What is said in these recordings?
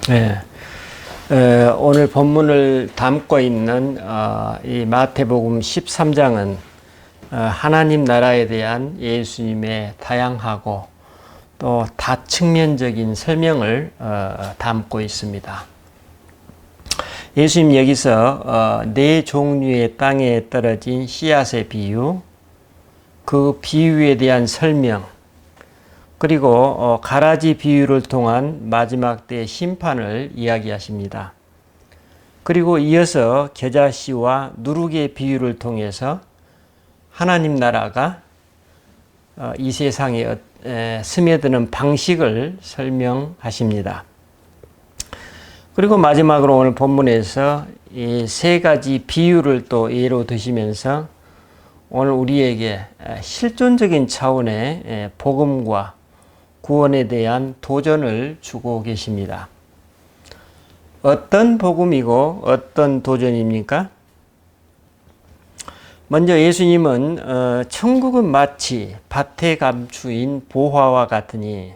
네. 오늘 본문을 담고 있는 이 마태복음 13장은 하나님 나라에 대한 예수님의 다양하고 또 다측면적인 설명을 담고 있습니다. 예수님 여기서 네 종류의 땅에 떨어진 씨앗의 비유, 그 비유에 대한 설명, 그리고 가라지 비유를 통한 마지막 때의 심판을 이야기하십니다. 그리고 이어서 겨자씨와 누룩의 비유를 통해서 하나님 나라가 이 세상에 스며드는 방식을 설명하십니다. 그리고 마지막으로 오늘 본문에서 이 세 가지 비유를 또 예로 드시면서 오늘 우리에게 실존적인 차원의 복음과 구원에 대한 도전을 주고 계십니다. 어떤 복음이고 어떤 도전입니까? 먼저 예수님은 천국은 마치 밭의 감추인 보화와 같으니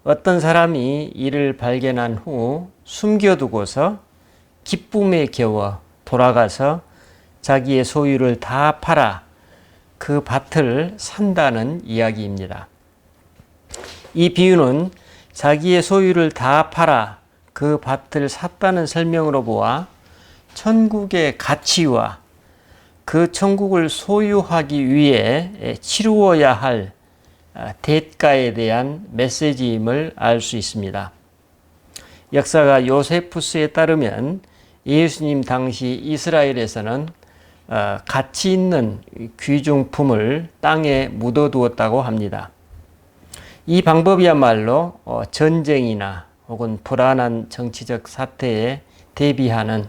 어떤 사람이 이를 발견한 후 숨겨두고서 기쁨에 겨워 돌아가서 자기의 소유를 다 팔아 그 밭을 산다는 이야기입니다. 이 비유는 자기의 소유를 다 팔아 그 밭을 샀다는 설명으로 보아 천국의 가치와 그 천국을 소유하기 위해 치루어야 할 대가에 대한 메시지임을 알 수 있습니다. 역사가 요세푸스에 따르면 예수님 당시 이스라엘에서는 가치 있는 귀중품을 땅에 묻어두었다고 합니다. 이 방법이야말로 전쟁이나 혹은 불안한 정치적 사태에 대비하는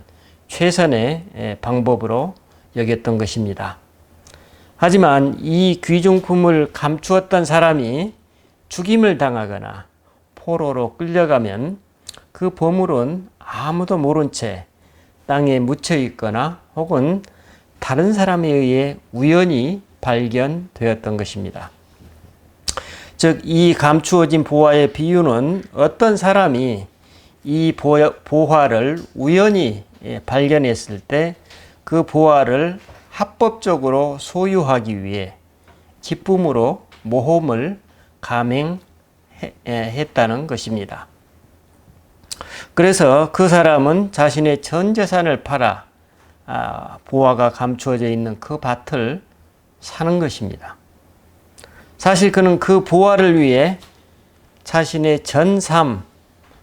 최선의 방법으로 여겼던 것입니다. 하지만 이 귀중품을 감추었던 사람이 죽임을 당하거나 포로로 끌려가면 그 보물은 아무도 모른 채 땅에 묻혀 있거나 혹은 다른 사람에 의해 우연히 발견되었던 것입니다. 즉, 이 감추어진 보화의 비유는 어떤 사람이 이 보화를 우연히 발견했을 때 그 보화를 합법적으로 소유하기 위해 기쁨으로 모험을 감행했다는 것입니다. 그래서 그 사람은 자신의 전 재산을 팔아 보화가 감추어져 있는 그 밭을 사는 것입니다. 사실 그는 그 보화를 위해 자신의 전 삶,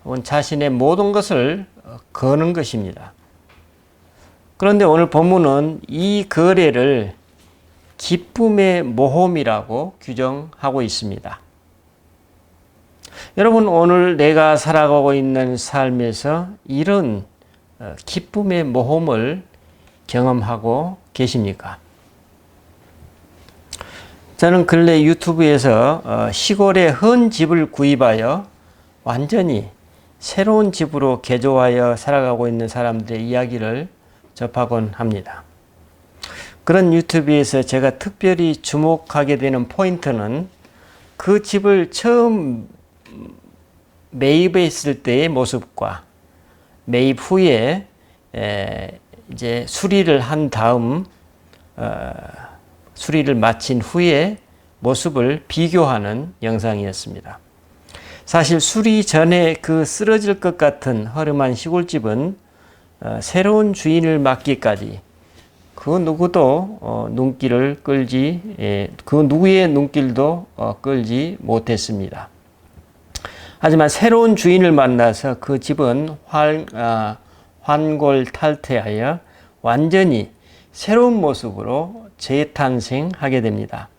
혹은 자신의 모든 것을 거는 것입니다. 그런데 오늘 본문은 이 거래를 기쁨의 모험이라고 규정하고 있습니다. 여러분, 오늘 내가 살아가고 있는 삶에서 이런 기쁨의 모험을 경험하고 계십니까? 저는 근래 유튜브에서 시골의 헌 집을 구입하여 완전히 새로운 집으로 개조하여 살아가고 있는 사람들의 이야기를 접하곤 합니다. 그런 유튜브에서 제가 특별히 주목하게 되는 포인트는 그 집을 처음 매입했을 때의 모습과 매입 후에 이제 수리를 한 다음 수리를 마친 후에 모습을 비교하는 영상이었습니다. 사실 수리 전에 그 쓰러질 것 같은 허름한 시골집은 새로운 주인을 맡기까지 그 누구도 눈길을 끌지, 그 누구의 눈길도 끌지 못했습니다. 하지만 새로운 주인을 만나서 그 집은 환골탈태하여 완전히 새로운 모습으로 재탄생하게 됩니다.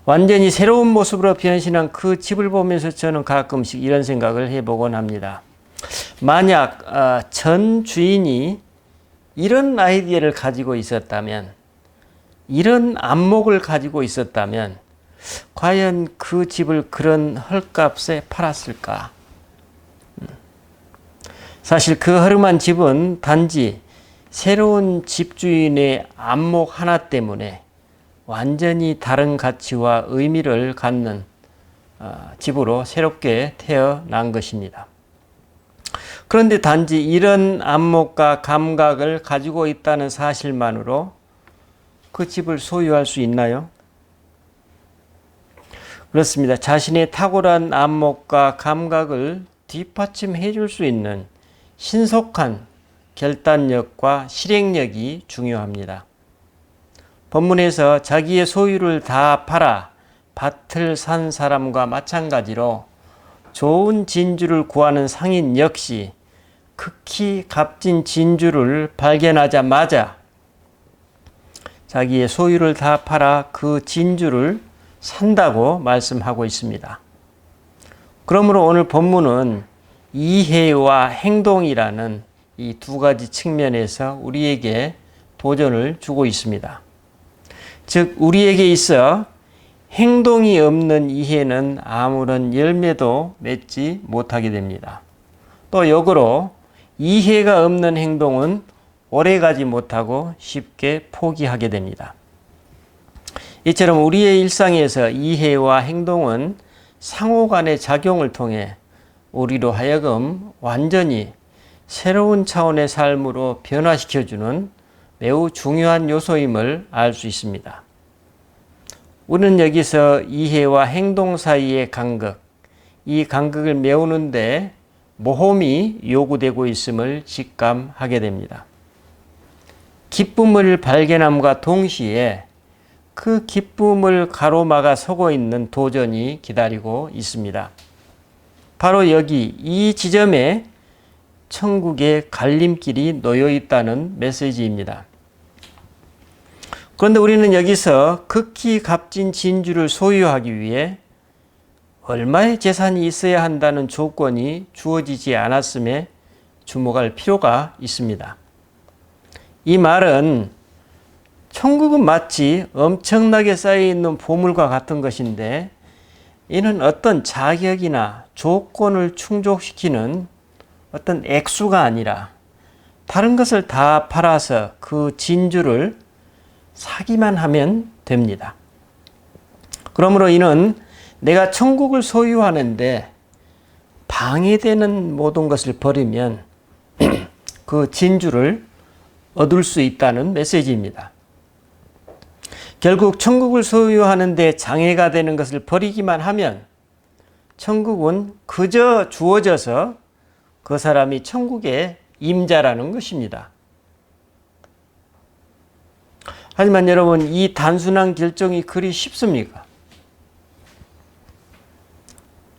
완전히 새로운 모습으로 변신한 그 집을 보면서 저는 가끔씩 이런 생각을 해보곤 합니다. 만약 전 주인이 이런 아이디어를 가지고 있었다면, 이런 안목을 가지고 있었다면 과연 그 집을 그런 헐값에 팔았을까? 사실 그 허름한 집은 단지 새로운 집주인의 안목 하나 때문에 완전히 다른 가치와 의미를 갖는 집으로 새롭게 태어난 것입니다. 그런데 단지 이런 안목과 감각을 가지고 있다는 사실만으로 그 집을 소유할 수 있나요? 그렇습니다. 자신의 탁월한 안목과 감각을 뒷받침해 줄 수 있는 신속한 결단력과 실행력이 중요합니다. 본문에서 자기의 소유를 다 팔아 밭을 산 사람과 마찬가지로 좋은 진주를 구하는 상인 역시 극히 값진 진주를 발견하자마자 자기의 소유를 다 팔아 그 진주를 산다고 말씀하고 있습니다. 그러므로 오늘 본문은 이해와 행동이라는 이 두 가지 측면에서 우리에게 도전을 주고 있습니다. 즉, 우리에게 있어 행동이 없는 이해는 아무런 열매도 맺지 못하게 됩니다. 또 역으로 이해가 없는 행동은 오래가지 못하고 쉽게 포기하게 됩니다. 이처럼 우리의 일상에서 이해와 행동은 상호 간의 작용을 통해 우리로 하여금 완전히 새로운 차원의 삶으로 변화시켜주는 매우 중요한 요소임을 알 수 있습니다. 우리는 여기서 이해와 행동 사이의 간극, 이 간극을 메우는데 모험이 요구되고 있음을 직감하게 됩니다. 기쁨을 발견함과 동시에 그 기쁨을 가로막아 서고 있는 도전이 기다리고 있습니다. 바로 여기 이 지점에 천국의 갈림길이 놓여 있다는 메시지입니다. 그런데 우리는 여기서 극히 값진 진주를 소유하기 위해 얼마의 재산이 있어야 한다는 조건이 주어지지 않았음에 주목할 필요가 있습니다. 이 말은 천국은 마치 엄청나게 쌓여있는 보물과 같은 것인데 이는 어떤 자격이나 조건을 충족시키는 어떤 액수가 아니라 다른 것을 다 팔아서 그 진주를 사기만 하면 됩니다. 그러므로 이는 내가 천국을 소유하는데 방해되는 모든 것을 버리면 그 진주를 얻을 수 있다는 메시지입니다. 결국 천국을 소유하는데 장애가 되는 것을 버리기만 하면 천국은 그저 주어져서 그 사람이 천국의 임자라는 것입니다. 하지만 여러분, 이 단순한 결정이 그리 쉽습니까?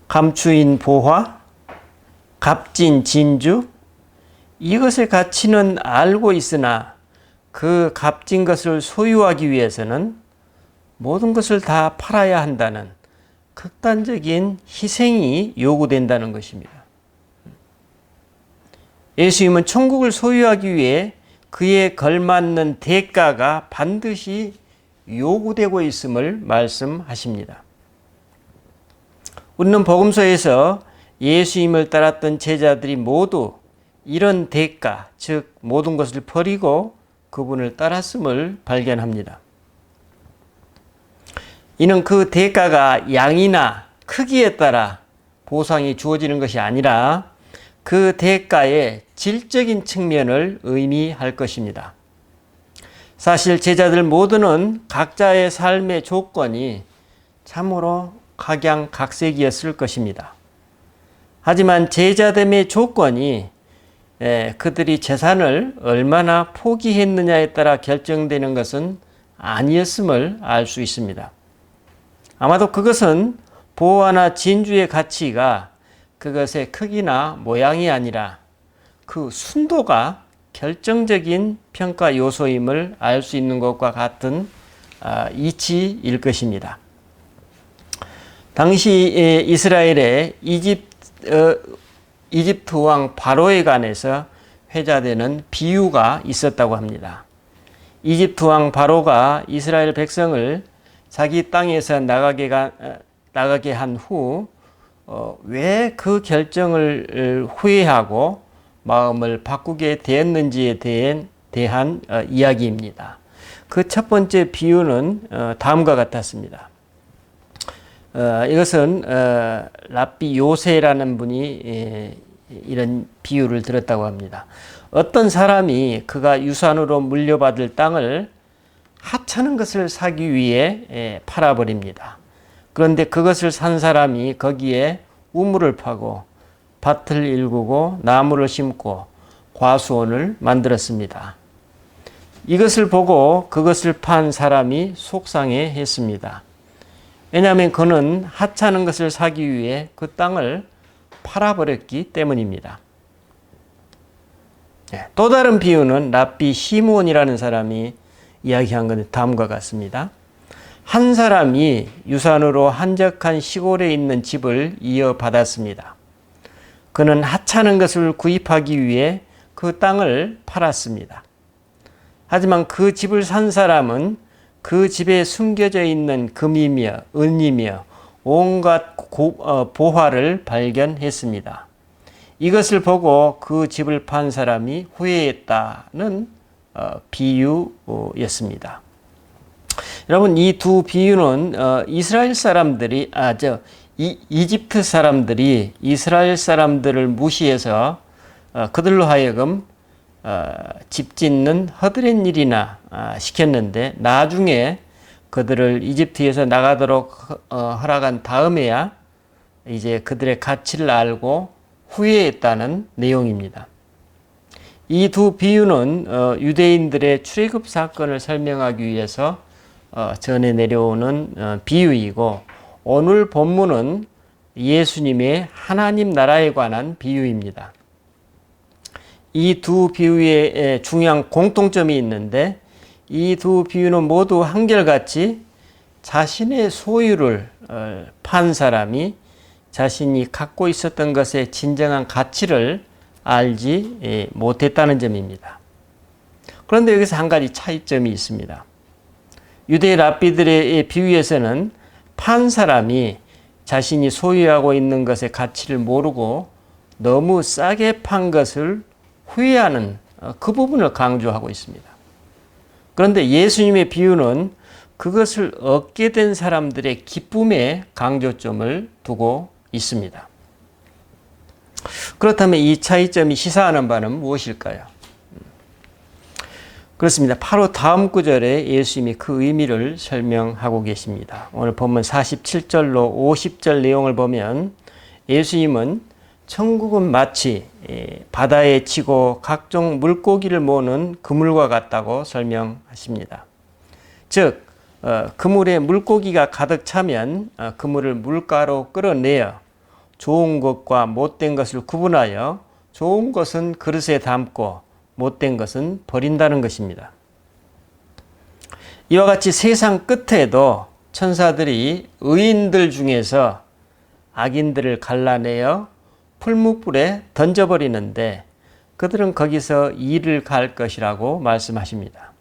감추인 보화, 값진 진주, 이것의 가치는 알고 있으나 그 값진 것을 소유하기 위해서는 모든 것을 다 팔아야 한다는 극단적인 희생이 요구된다는 것입니다. 예수님은 천국을 소유하기 위해 그에 걸맞는 대가가 반드시 요구되고 있음을 말씀하십니다. 우리는 복음서에서 예수님을 따랐던 제자들이 모두 이런 대가, 즉 모든 것을 버리고 그분을 따랐음을 발견합니다. 이는 그 대가가 양이나 크기에 따라 보상이 주어지는 것이 아니라 그 대가의 질적인 측면을 의미할 것입니다. 사실 제자들 모두는 각자의 삶의 조건이 참으로 각양각색이었을 것입니다. 하지만 제자됨의 조건이 그들이 재산을 얼마나 포기했느냐에 따라 결정되는 것은 아니었음을 알 수 있습니다. 아마도 그것은 보화나 진주의 가치가 그것의 크기나 모양이 아니라 그 순도가 결정적인 평가 요소임을 알 수 있는 것과 같은 이치일 것입니다. 당시 이스라엘의 이집트 왕 바로에 관해서 회자되는 비유가 있었다고 합니다. 이집트 왕 바로가 이스라엘 백성을 자기 땅에서 나가게 한 후 왜 그 결정을 후회하고 마음을 바꾸게 되었는지에 대한 이야기입니다. 그 첫 번째 비유는 다음과 같았습니다. 이것은 랍비 요세라는 분이 이런 비유를 들었다고 합니다. 어떤 사람이 그가 유산으로 물려받을 땅을 하찮은 것을 사기 위해 팔아버립니다. 그런데 그것을 산 사람이 거기에 우물을 파고 밭을 일구고 나무를 심고 과수원을 만들었습니다. 이것을 보고 그것을 판 사람이 속상해 했습니다. 왜냐하면 그는 하찮은 것을 사기 위해 그 땅을 팔아버렸기 때문입니다. 또 다른 비유는 랍비 시므온이라는 사람이 이야기한 것은 다음과 같습니다. 한 사람이 유산으로 한적한 시골에 있는 집을 이어받았습니다. 그는 하찮은 것을 구입하기 위해 그 땅을 팔았습니다. 하지만 그 집을 산 사람은 그 집에 숨겨져 있는 금이며 은이며 온갖 보화를 발견했습니다. 이것을 보고 그 집을 판 사람이 후회했다는 비유였습니다. 여러분, 이 두 비유는 이스라엘 사람들이 이집트 사람들이 이스라엘 사람들을 무시해서 그들로 하여금 집 짓는 허드렛 일이나 시켰는데 나중에 그들을 이집트에서 나가도록 허락한 다음에야 이제 그들의 가치를 알고 후회했다는 내용입니다. 이 두 비유는 유대인들의 출애굽 사건을 설명하기 위해서 전해 내려오는 비유이고, 오늘 본문은 예수님의 하나님 나라에 관한 비유입니다. 이 두 비유에 중요한 공통점이 있는데, 이 두 비유는 모두 한결같이 자신의 소유를 판 사람이 자신이 갖고 있었던 것의 진정한 가치를 알지 못했다는 점입니다. 그런데 여기서 한 가지 차이점이 있습니다. 유대 랍비들의 비유에서는 판 사람이 자신이 소유하고 있는 것의 가치를 모르고 너무 싸게 판 것을 후회하는 그 부분을 강조하고 있습니다. 그런데 예수님의 비유는 그것을 얻게 된 사람들의 기쁨에 강조점을 두고 있습니다. 그렇다면 이 차이점이 시사하는 바는 무엇일까요? 그렇습니다. 바로 다음 구절에 예수님이 그 의미를 설명하고 계십니다. 오늘 본문 47절로 50절 내용을 보면 예수님은 천국은 마치 바다에 치고 각종 물고기를 모으는 그물과 같다고 설명하십니다. 즉, 그물에 물고기가 가득 차면 그물을 물가로 끌어내어 좋은 것과 못된 것을 구분하여 좋은 것은 그릇에 담고 못된 것은 버린다는 것입니다. 이와 같이 세상 끝에도 천사들이 의인들 중에서 악인들을 갈라내어 풀무불에 던져버리는데 그들은 거기서 이를 갈 것이라고 말씀하십니다.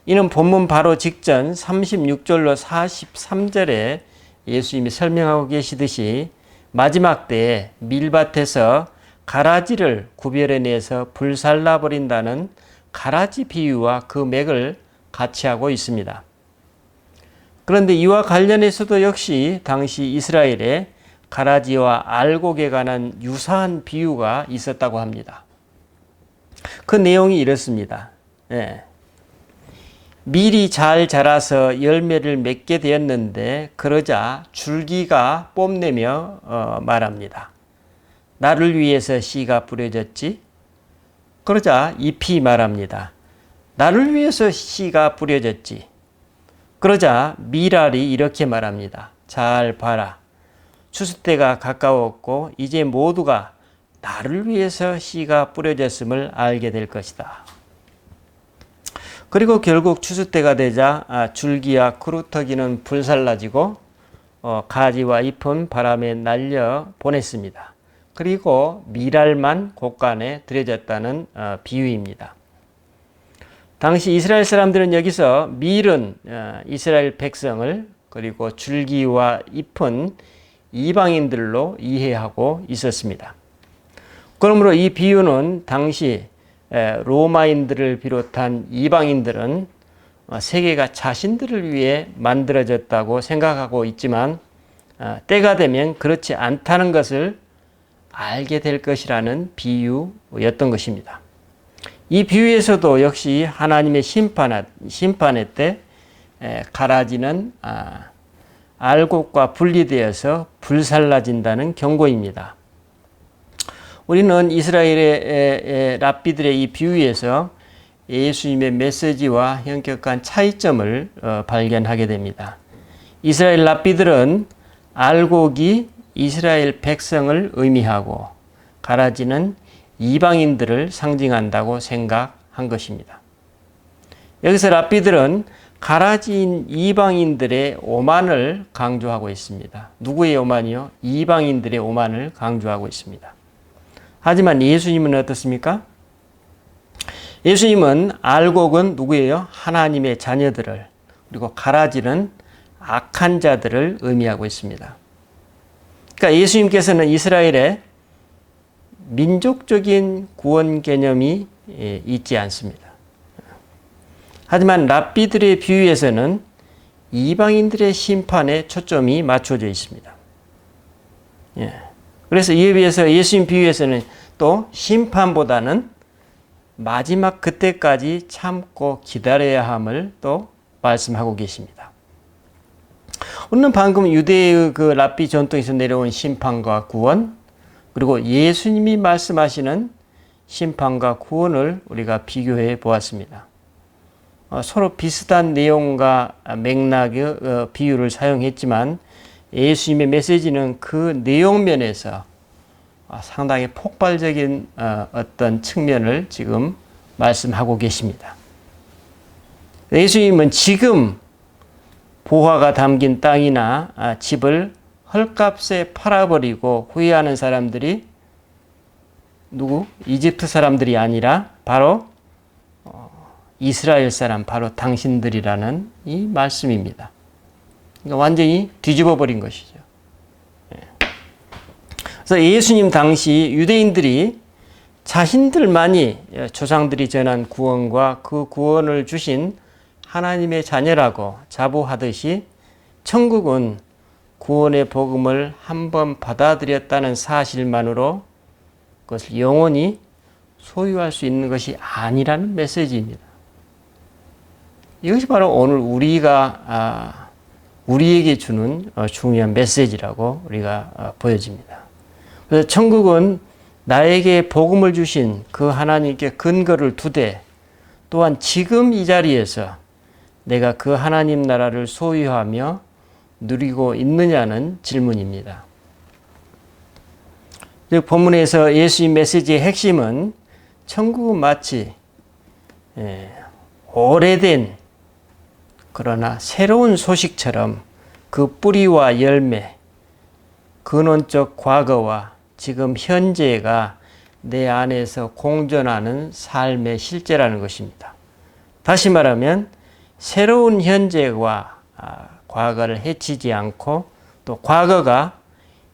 이는 본문 바로 직전 36절로 43절에 예수님이 설명하고 계시듯이 마지막 때에 밀밭에서 가라지를 구별해내서 불살라버린다는 가라지 비유와 그 맥을 같이 하고 있습니다. 그런데 이와 관련해서도 역시 당시 이스라엘에 가라지와 알곡에 관한 유사한 비유가 있었다고 합니다. 그 내용이 이렇습니다. 밀이 잘 자라서 열매를 맺게 되었는데 그러자 줄기가 뽐내며 말합니다. 나를 위해서 씨가 뿌려졌지? 그러자 잎이 말합니다. 나를 위해서 씨가 뿌려졌지? 그러자 밀알이 이렇게 말합니다. 잘 봐라. 추수 때가 가까웠고 이제 모두가 나를 위해서 씨가 뿌려졌음을 알게 될 것이다. 그리고 결국 추수 때가 되자 줄기와 그루터기는 불살라지고 가지와 잎은 바람에 날려 보냈습니다. 그리고 밀알만 곳간에 들여졌다는 비유입니다. 당시 이스라엘 사람들은 여기서 밀은 이스라엘 백성을, 그리고 줄기와 잎은 이방인들로 이해하고 있었습니다. 그러므로 이 비유는 당시 로마인들을 비롯한 이방인들은 세계가 자신들을 위해 만들어졌다고 생각하고 있지만 때가 되면 그렇지 않다는 것을 알게 될 것이라는 비유였던 것입니다. 이 비유에서도 역시 하나님의 심판의 때 가라지는 알곡과 분리되어서 불살라진다는 경고입니다. 우리는 이스라엘의 랍비들의 이 비유에서 예수님의 메시지와 현격한 차이점을 발견하게 됩니다. 이스라엘 랍비들은 알곡이 이스라엘 백성을 의미하고 가라지는 이방인들을 상징한다고 생각한 것입니다. 여기서 랍비들은 가라지인 이방인들의 오만을 강조하고 있습니다. 누구의 오만이요? 이방인들의 오만을 강조하고 있습니다. 하지만 예수님은 어떻습니까? 예수님은 알곡은 누구예요? 하나님의 자녀들을, 그리고 가라지는 악한 자들을 의미하고 있습니다. 그러니까 예수님께서는 이스라엘의 민족적인 구원 개념이 있지 않습니다. 하지만 랍비들의 비유에서는 이방인들의 심판에 초점이 맞춰져 있습니다. 그래서 이에 비해서 예수님 비유에서는 또 심판보다는 마지막 그때까지 참고 기다려야 함을 또 말씀하고 계십니다. 오늘은 방금 유대의 그 랍비 전통에서 내려온 심판과 구원, 그리고 예수님이 말씀하시는 심판과 구원을 우리가 비교해 보았습니다. 서로 비슷한 내용과 맥락의 비유를 사용했지만 예수님의 메시지는 그 내용면에서 상당히 폭발적인 어떤 측면을 지금 말씀하고 계십니다. 예수님은 지금 보화가 담긴 땅이나 집을 헐값에 팔아버리고 후회하는 사람들이 누구? 이집트 사람들이 아니라 바로 이스라엘 사람, 바로 당신들이라는 이 말씀입니다. 그러니까 완전히 뒤집어 버린 것이죠. 그래서 예수님 당시 유대인들이 자신들만이 조상들이 전한 구원과 그 구원을 주신 하나님의 자녀라고 자부하듯이 천국은 구원의 복음을 한번 받아들였다는 사실만으로 그것을 영원히 소유할 수 있는 것이 아니라는 메시지입니다. 이것이 바로 오늘 우리에게 주는 중요한 메시지라고 우리가 보여집니다. 그래서 천국은 나에게 복음을 주신 그 하나님께 근거를 두되 또한 지금 이 자리에서 내가 그 하나님 나라를 소유하며 누리고 있느냐는 질문입니다. 본문에서 예수님 메시지의 핵심은 천국은 마치 오래된 그러나 새로운 소식처럼 그 뿌리와 열매, 근원적 과거와 지금 현재가 내 안에서 공존하는 삶의 실제라는 것입니다. 다시 말하면 새로운 현재와 과거를 해치지 않고 또 과거가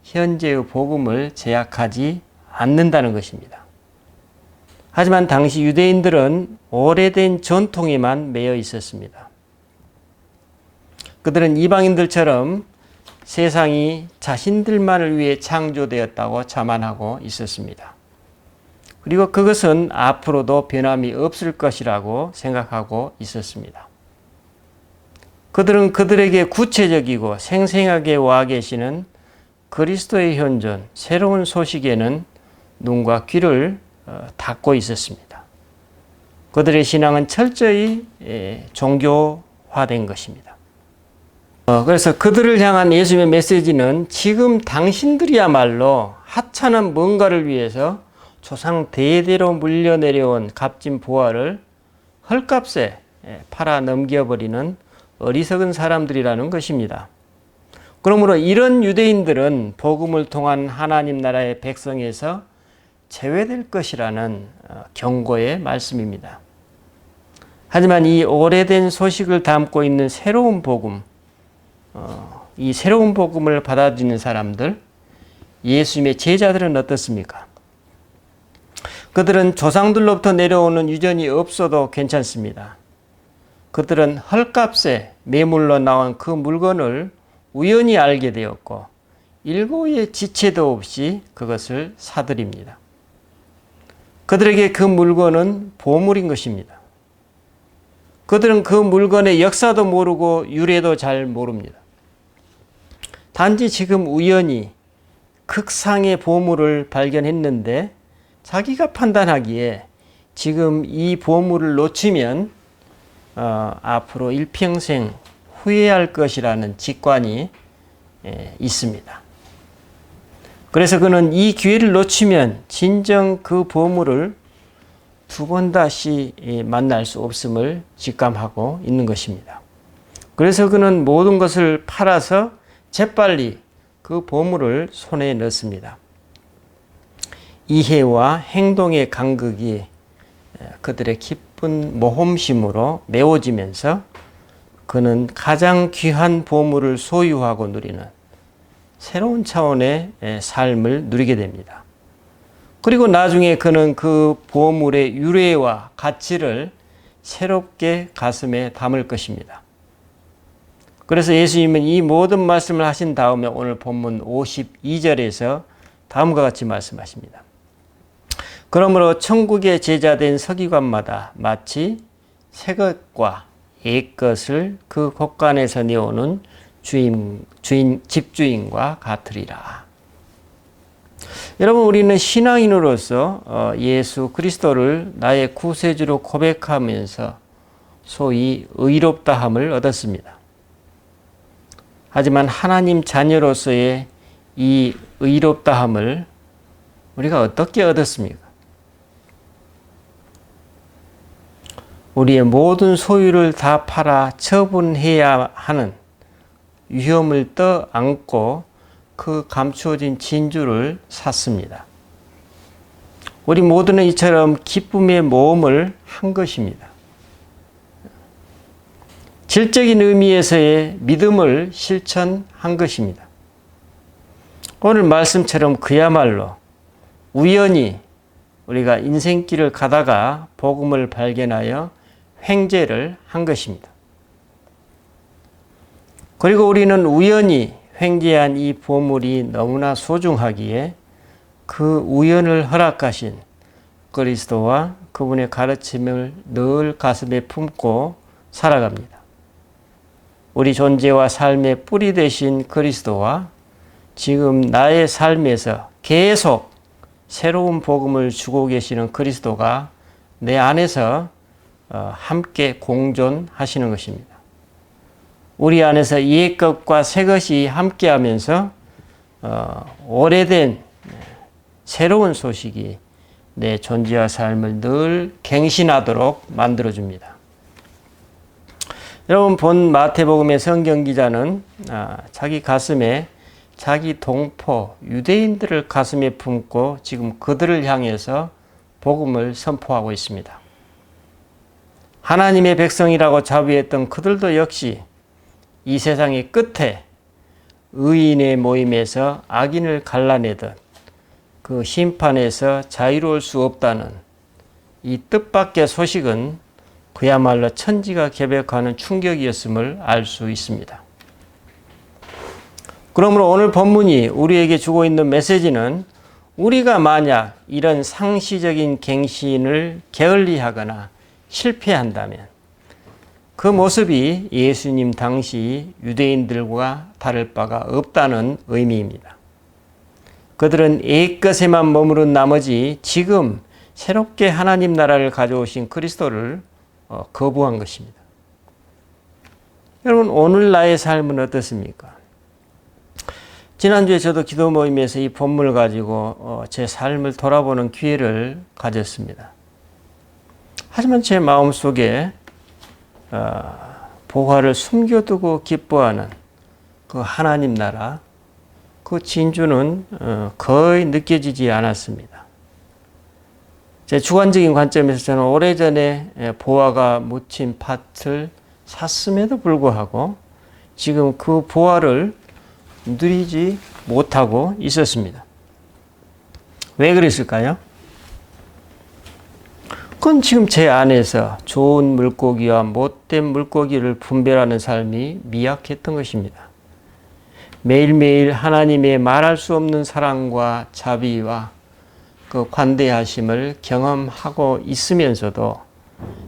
현재의 복음을 제약하지 않는다는 것입니다. 하지만 당시 유대인들은 오래된 전통에만 매여 있었습니다. 그들은 이방인들처럼 세상이 자신들만을 위해 창조되었다고 자만하고 있었습니다. 그리고 그것은 앞으로도 변함이 없을 것이라고 생각하고 있었습니다. 그들은 그들에게 구체적이고 생생하게 와 계시는 그리스도의 현존, 새로운 소식에는 눈과 귀를 닫고 있었습니다. 그들의 신앙은 철저히 종교화된 것입니다. 그래서 그들을 향한 예수님의 메시지는 지금 당신들이야말로 하찮은 뭔가를 위해서 조상 대대로 물려내려온 값진 보화를 헐값에 팔아 넘겨버리는 어리석은 사람들이라는 것입니다. 그러므로 이런 유대인들은 복음을 통한 하나님 나라의 백성에서 제외될 것이라는 경고의 말씀입니다. 하지만 이 오래된 소식을 담고 있는 새로운 복음, 이 새로운 복음을 받아들이는 사람들, 예수님의 제자들은 어떻습니까? 그들은 조상들로부터 내려오는 유전이 없어도 괜찮습니다. 그들은 헐값에 매물로 나온 그 물건을 우연히 알게 되었고 일고의 지체도 없이 그것을 사들입니다. 그들에게 그 물건은 보물인 것입니다. 그들은 그 물건의 역사도 모르고 유래도 잘 모릅니다. 단지 지금 우연히 극상의 보물을 발견했는데 자기가 판단하기에 지금 이 보물을 놓치면 앞으로 일평생 후회할 것이라는 직관이 있습니다. 그래서 그는 이 기회를 놓치면 진정 그 보물을 두 번 다시 만날 수 없음을 직감하고 있는 것입니다. 그래서 그는 모든 것을 팔아서 재빨리 그 보물을 손에 넣습니다. 이해와 행동의 간극이 그들의 깊은 모험심으로 메워지면서 그는 가장 귀한 보물을 소유하고 누리는 새로운 차원의 삶을 누리게 됩니다. 그리고 나중에 그는 그 보물의 유래와 가치를 새롭게 가슴에 담을 것입니다. 그래서 예수님은 이 모든 말씀을 하신 다음에 오늘 본문 52절에서 다음과 같이 말씀하십니다. 그러므로 천국의 제자된 서기관마다 마치 새 것과 옛 것을 그 곳간에서 내오는 집주인과 같으리라. 여러분, 우리는 신앙인으로서 예수 그리스도를 나의 구세주로 고백하면서 소위 의롭다함을 얻었습니다. 하지만 하나님 자녀로서의 이 의롭다함을 우리가 어떻게 얻었습니까? 우리의 모든 소유를 다 팔아 처분해야 하는 위험을 떠안고 그 감추어진 진주를 샀습니다. 우리 모두는 이처럼 기쁨의 모험을 한 것입니다. 질적인 의미에서의 믿음을 실천한 것입니다. 오늘 말씀처럼 그야말로 우연히 우리가 인생길을 가다가 복음을 발견하여 횡재를 한 것입니다. 그리고 우리는 우연히 횡재한 이 보물이 너무나 소중하기에 그 우연을 허락하신 그리스도와 그분의 가르침을 늘 가슴에 품고 살아갑니다. 우리 존재와 삶의 뿌리 되신 그리스도와 지금 나의 삶에서 계속 새로운 복음을 주고 계시는 그리스도가 내 안에서 함께 공존하시는 것입니다. 우리 안에서 옛 것과 새 것이 함께하면서 오래된 새로운 소식이 내 존재와 삶을 늘 갱신하도록 만들어줍니다. 여러분, 본 마태복음의 성경 기자는 자기 가슴에 자기 동포 유대인들을 가슴에 품고 지금 그들을 향해서 복음을 선포하고 있습니다. 하나님의 백성이라고 자부했던 그들도 역시 이 세상의 끝에 의인의 모임에서 악인을 갈라내듯 그 심판에서 자유로울 수 없다는 이 뜻밖의 소식은 그야말로 천지가 개벽하는 충격이었음을 알 수 있습니다. 그러므로 오늘 본문이 우리에게 주고 있는 메시지는 우리가 만약 이런 상시적인 갱신을 게을리하거나 실패한다면 그 모습이 예수님 당시 유대인들과 다를 바가 없다는 의미입니다. 그들은 옛것에만 머무른 나머지 지금 새롭게 하나님 나라를 가져오신 그리스도를 거부한 것입니다. 여러분, 오늘 나의 삶은 어떻습니까? 지난주에 저도 기도 모임에서 이 본문을 가지고 제 삶을 돌아보는 기회를 가졌습니다. 하지만 제 마음속에 보화를 숨겨두고 기뻐하는 그 하나님 나라, 그 진주는 거의 느껴지지 않았습니다. 제 주관적인 관점에서 저는 오래전에 보화가 묻힌 밭을 샀음에도 불구하고 지금 그 보화를 누리지 못하고 있었습니다. 왜 그랬을까요? 그건 지금 제 안에서 좋은 물고기와 못된 물고기를 분별하는 삶이 미약했던 것입니다. 매일매일 하나님의 말할 수 없는 사랑과 자비와 그 관대하심을 경험하고 있으면서도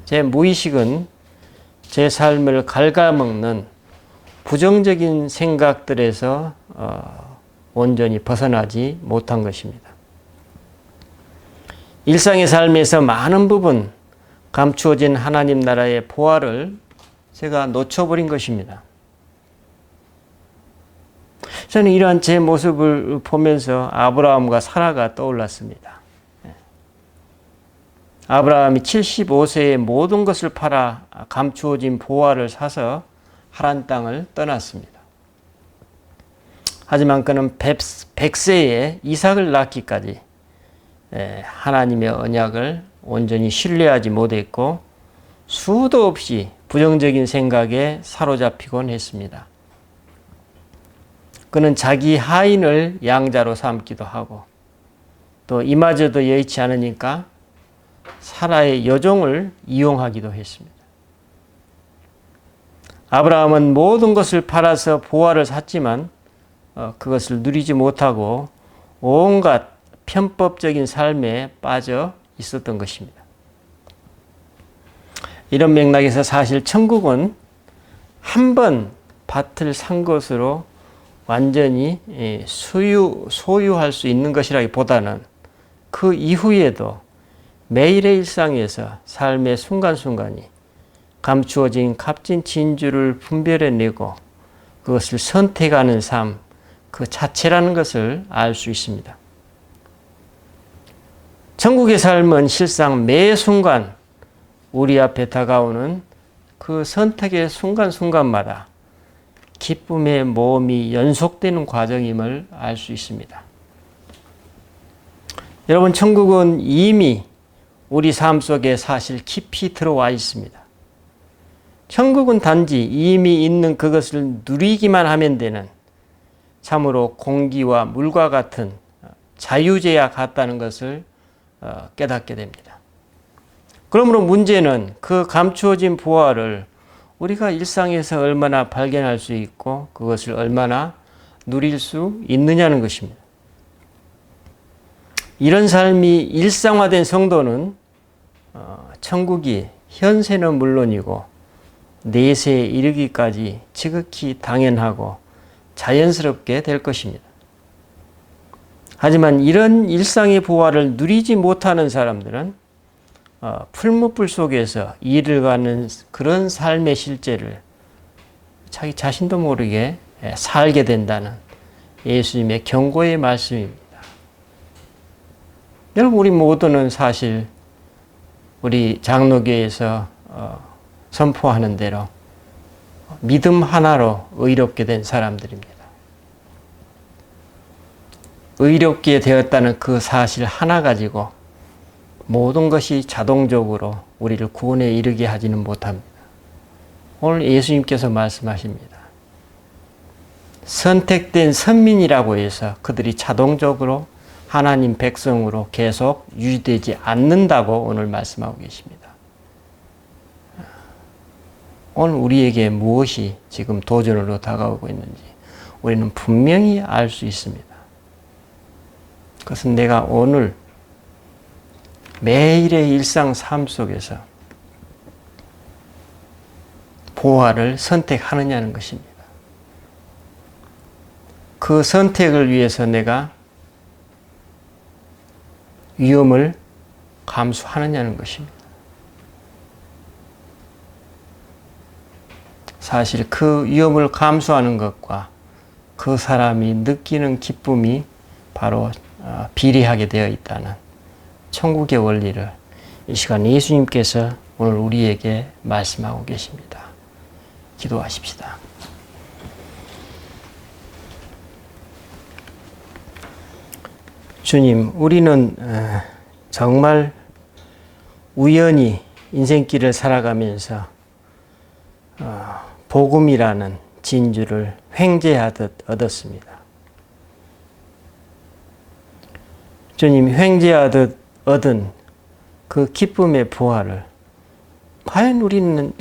제 무의식은 제 삶을 갉아먹는 부정적인 생각들에서 온전히 벗어나지 못한 것입니다. 일상의 삶에서 많은 부분 감추어진 하나님 나라의 보화를 제가 놓쳐버린 것입니다. 저는 이러한 제 모습을 보면서 아브라함과 사라가 떠올랐습니다. 아브라함이 75세에 모든 것을 팔아 감추어진 보화를 사서 하란 땅을 떠났습니다. 하지만 그는 100세에 이삭을 낳기까지 하나님의 언약을 온전히 신뢰하지 못했고 수도 없이 부정적인 생각에 사로잡히곤 했습니다. 그는 자기 하인을 양자로 삼기도 하고 또 이마저도 여의치 않으니까 사라의 여종을 이용하기도 했습니다. 아브라함은 모든 것을 팔아서 보화를 샀지만 그것을 누리지 못하고 온갖 편법적인 삶에 빠져 있었던 것입니다. 이런 맥락에서 사실 천국은 한 번 밭을 산 것으로 완전히 소유할 수 있는 것이라기보다는 그 이후에도 매일의 일상에서 삶의 순간순간이 감추어진 값진 진주를 분별해내고 그것을 선택하는 삶 그 자체라는 것을 알 수 있습니다. 천국의 삶은 실상 매 순간 우리 앞에 다가오는 그 선택의 순간순간마다 기쁨의 모험이 연속되는 과정임을 알 수 있습니다. 여러분, 천국은 이미 우리 삶 속에 사실 깊이 들어와 있습니다. 천국은 단지 이미 있는 그것을 누리기만 하면 되는 참으로 공기와 물과 같은 자유제와 같다는 것을 깨닫게 됩니다. 그러므로 문제는 그 감추어진 보화를 우리가 일상에서 얼마나 발견할 수 있고 그것을 얼마나 누릴 수 있느냐는 것입니다. 이런 삶이 일상화된 성도는 천국이 현세는 물론이고 내세에 이르기까지 지극히 당연하고 자연스럽게 될 것입니다. 하지만 이런 일상의 보화를 누리지 못하는 사람들은 풀무불 속에서 잃어가는 그런 삶의 실제를 자기 자신도 모르게 살게 된다는 예수님의 경고의 말씀입니다. 여러분, 우리 모두는 사실 우리 장로교에서 선포하는 대로 믿음 하나로 의롭게 된 사람들입니다. 의롭게 되었다는 그 사실 하나 가지고 모든 것이 자동적으로 우리를 구원에 이르게 하지는 못합니다. 오늘 예수님께서 말씀하십니다. 선택된 선민이라고 해서 그들이 자동적으로 하나님 백성으로 계속 유지되지 않는다고 오늘 말씀하고 계십니다. 오늘 우리에게 무엇이 지금 도전으로 다가오고 있는지 우리는 분명히 알 수 있습니다. 그것은 내가 오늘 매일의 일상 삶 속에서 보화를 선택하느냐는 것입니다. 그 선택을 위해서 내가 위험을 감수하느냐는 것입니다. 사실 그 위험을 감수하는 것과 그 사람이 느끼는 기쁨이 바로 비례하게 되어 있다는 천국의 원리를 이 시간 예수님께서 오늘 우리에게 말씀하고 계십니다. 기도하십시다. 주님, 우리는 정말 우연히 인생길을 살아가면서 복음이라는 진주를 횡재하듯 얻었습니다. 주님, 횡재하듯 얻은 그 기쁨의 보화를 과연 우리는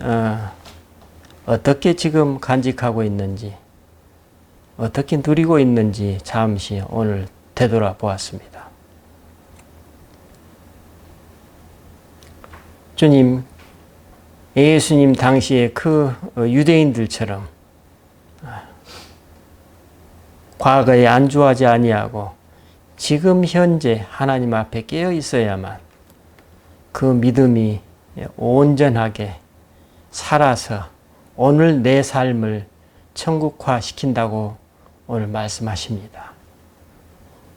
어떻게 지금 간직하고 있는지 어떻게 누리고 있는지 잠시 오늘 되돌아보았습니다. 주님, 예수님 당시에 그 유대인들처럼 과거에 안주하지 아니하고 지금 현재 하나님 앞에 깨어 있어야만 그 믿음이 온전하게 살아서 오늘 내 삶을 천국화 시킨다고 오늘 말씀하십니다.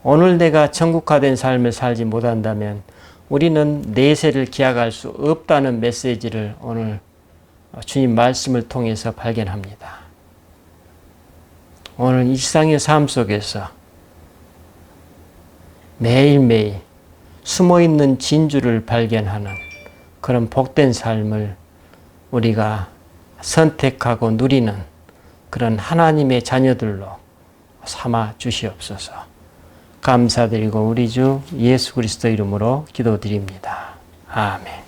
오늘 내가 천국화된 삶을 살지 못한다면 우리는 내세를 기약할 수 없다는 메시지를 오늘 주님 말씀을 통해서 발견합니다. 오늘 일상의 삶 속에서 매일매일 숨어있는 진주를 발견하는 그런 복된 삶을 우리가 선택하고 누리는 그런 하나님의 자녀들로 삼아 주시옵소서. 감사드리고 우리 주 예수 그리스도 이름으로 기도드립니다. 아멘.